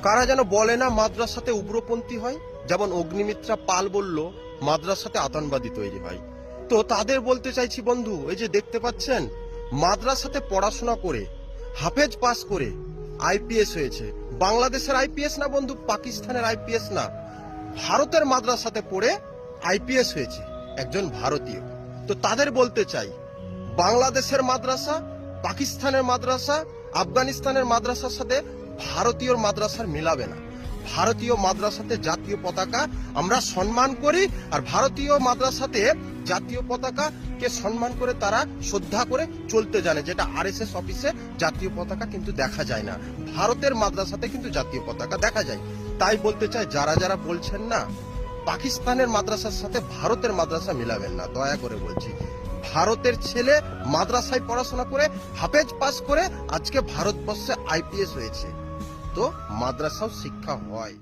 কারা যেন বলে না মাদ্রাসাতে উগ্রপন্থী হয়, যেমন অগ্নিমিত্রা পাল বলল মাদ্রাসাতে আতঙ্কবাদী তৈরি হয়। তো তাদের বলতে চাইছি বন্ধু, এই যে দেখতে পাচ্ছেন মাদ্রাসাতে পড়াশোনা করে হাফেজ পাস করে আইপিএস হয়েছে। বাংলাদেশের আইপিএস না বন্ধু, পাকিস্তানের আইপিএস না, ভারতের মাদ্রাসাতে পড়ে আইপিএস হয়েছে একজন ভারতীয়। তো তাদের বলতে চাই, বাংলাদেশের মাদ্রাসা, পাকিস্তানের মাদ্রাসা, আফগানিস্তানের মাদ্রাসার সাথে ভারতীয় মাদ্রাসার মিলাবে না। ভারতীয় মাদ্রাসাতে জাতীয় পতাকা আমরা সম্মান করি, আর ভারতীয় মাদ্রাসাতে জাতীয় পতাকাকে সম্মান করে তারা শ্রদ্ধা করে চলতে জানে, যেটা আরএসএস অফিসে জাতীয় পতাকা কিন্তু দেখা যায় না, ভারতের মাদ্রাসাতে কিন্তু জাতীয় পতাকা দেখা যায়। তাই বলতে চাই, যারা যারা বলছেন না পাকিস্তানের মাদ্রাসার সাথে ভারতের মাদ্রাসা মিলাবেন না, দয়া করে বলছি। ভারতের ছেলে মাদ্রাসায় পড়াশোনা করে হাফেজ পাস করে আজকে ভারতবর্ষে আইপিএস হয়েছে। তো মাদ্রাসাও শিক্ষা হয়।